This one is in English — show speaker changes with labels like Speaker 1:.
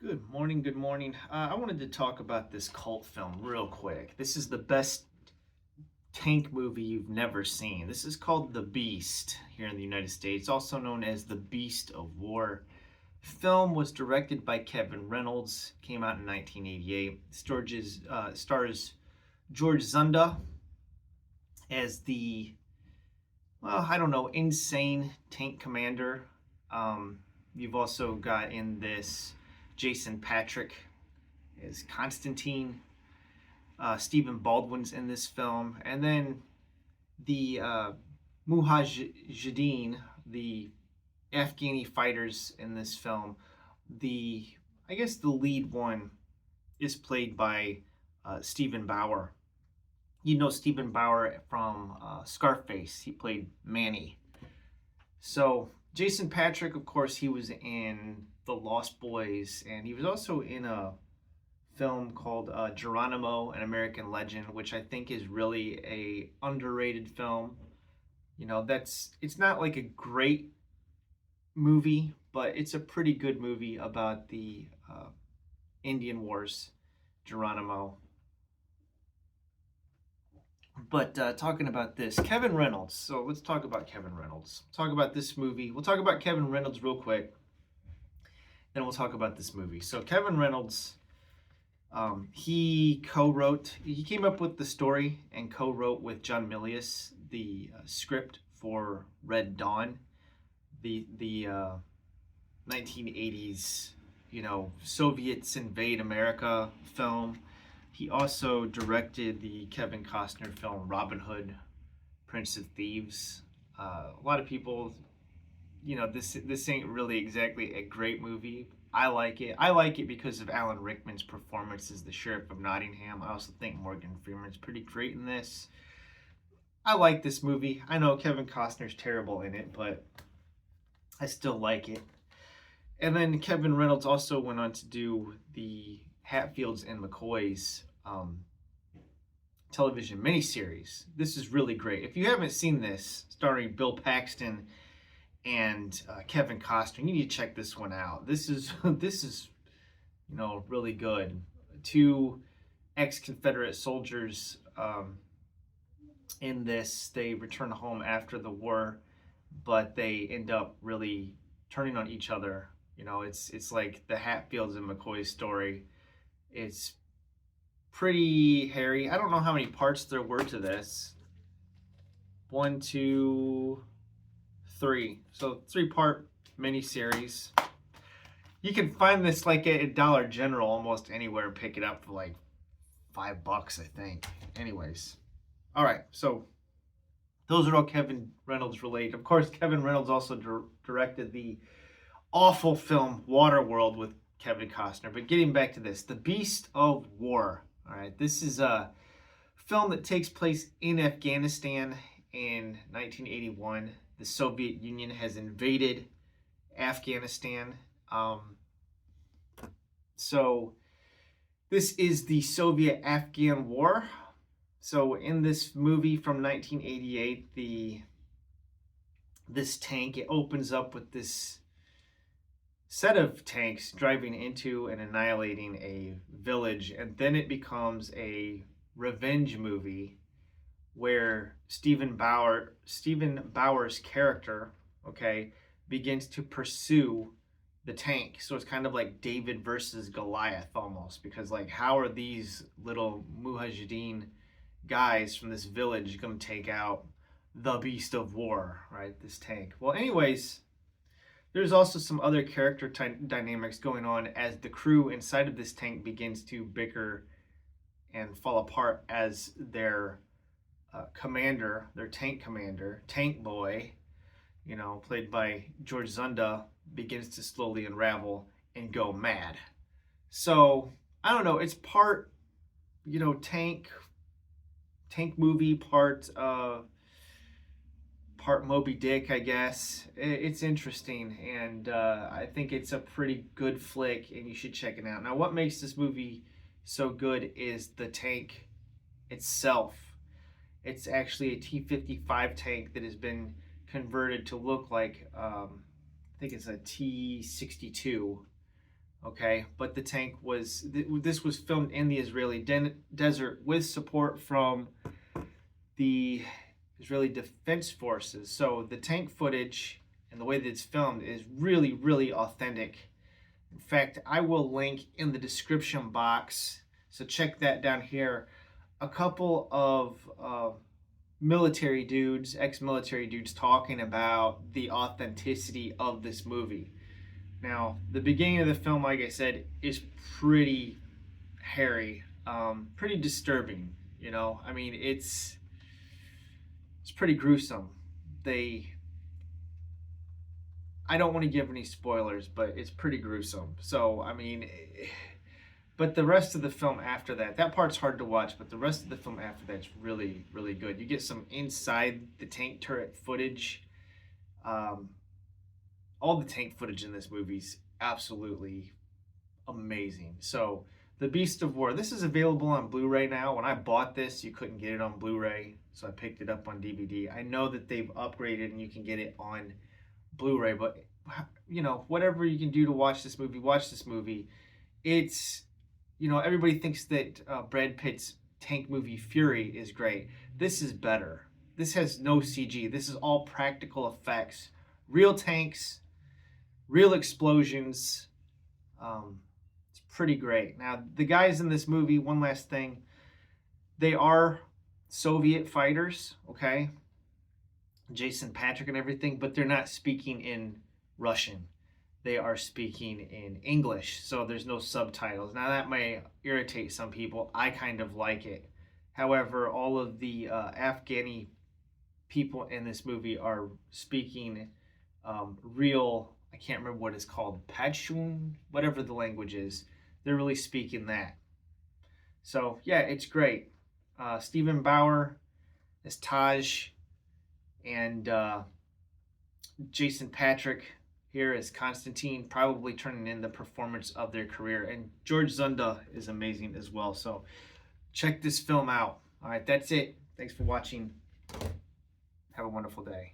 Speaker 1: Good morning. Good morning. I wanted to talk about this cult film real quick. This is the best tank movie you've never seen. This is called The Beast here in the United States, also known as The Beast of War. Film was directed by Kevin Reynolds, came out in 1988. Stars George Zunda as the, well, I don't know, insane tank commander. Um, you've also got in this Jason Patrick as Constantine. Stephen Baldwin's in this film, and then the Mujahideen, the Afghani fighters in this film. The I guess the lead one is played by Stephen Bauer. You know Stephen Bauer from Scarface. He played Manny. So Jason Patrick, of course, he was in The Lost Boys, and he was also in a film called Geronimo, an American Legend, which I think is really a underrated film. You know, it's not like a great movie, but it's a pretty good movie about the Indian Wars, Geronimo. But talking about this, Kevin Reynolds. So let's talk about Kevin Reynolds. Talk about this movie. We'll talk about Kevin Reynolds real quick. Then we'll talk about this movie. So Kevin Reynolds, he came up with the story and co-wrote with John Milius the script for Red Dawn, the 1980s, Soviets invade America film. He also directed the Kevin Costner film Robin Hood, Prince of Thieves. A lot of people, this ain't really exactly a great movie. I like it. I like it because of Alan Rickman's performance as the Sheriff of Nottingham. I also think Morgan Freeman's pretty great in this. I like this movie. I know Kevin Costner's terrible in it, but I still like it. And then Kevin Reynolds also went on to do the Hatfields and McCoys television miniseries. This is really great. If you haven't seen this, starring Bill Paxton and Kevin Costner, you need to check this one out. This is really good. Two ex-Confederate soldiers in this. They return home after the war, but they end up really turning on each other. It's like the Hatfields and McCoy story. It's pretty hairy. I don't know how many parts there were to this. One, two, three. So 3-part miniseries. You can find this like at Dollar General almost anywhere and pick it up for like $5, I think. Anyways. All right. So those are all Kevin Reynolds related. Of course, Kevin Reynolds also directed the awful film Waterworld with Kevin Costner. But getting back to this, The Beast of War. All right, this is a film that takes place in Afghanistan in 1981. The Soviet Union has invaded Afghanistan. So this is the Soviet-Afghan War. So in this movie from 1988, this tank, it opens up with this set of tanks driving into and annihilating a village, and then it becomes a revenge movie where Stephen Bauer's character, okay, begins to pursue the tank. So it's kind of like David versus Goliath almost, because like how are these little Mujahideen guys from this village going to take out the Beast of War, right? This tank. Well, anyways, there's also some other character dynamics going on as the crew inside of this tank begins to bicker and fall apart as their commander, their tank commander, Tank Boy, played by George Zunda, begins to slowly unravel and go mad. So, I don't know, it's part, tank movie, part Moby Dick, I guess. It's interesting, and I think it's a pretty good flick, and you should check it out. Now, what makes this movie so good is the tank itself. It's actually a T-55 tank that has been converted to look like, I think it's a T-62. Okay, but the tank was, this was filmed in the Israeli desert with support from the Israeli Defense Forces. So the tank footage and the way that it's filmed is really, really authentic. In fact, I will link in the description box, so check that down here, a couple of military dudes, ex-military dudes, talking about the authenticity of this movie. Now, the beginning of the film, like I said, is pretty hairy, pretty disturbing. You know, I mean, it's pretty gruesome. I don't want to give any spoilers, but it's pretty gruesome. So, I mean, but the rest of the film after that, that part's hard to watch, but the rest of the film after that's really, really good. You get some inside the tank turret footage. All the tank footage in this movie's absolutely amazing. So, The Beast of War, this is available on Blu-ray now. When I bought this, you couldn't get it on Blu-ray, so I picked it up on DVD. I know that they've upgraded and you can get it on Blu-ray, but you know, whatever you can do to watch this movie, watch this movie. It's, you know, everybody thinks that Brad Pitt's tank movie Fury is great. This is better. This has no CG. This is all practical effects, real tanks, real explosions. It's pretty great. Now, the guys in this movie, one last thing, they are Soviet fighters, okay? Jason Patric and everything, but they're not speaking in Russian. They are speaking in English, so there's no subtitles. Now, that may irritate some people. I kind of like it. However, all of the Afghani people in this movie are speaking real, I can't remember what it's called, Pashtun, whatever the language is. They're really speaking that. So, yeah, it's great. Stephen Bauer is Taj, and Jason Patric here is Constantine, probably turning in the performance of their career. And George Zunda is amazing as well. So check this film out. All right, that's it. Thanks for watching. Have a wonderful day.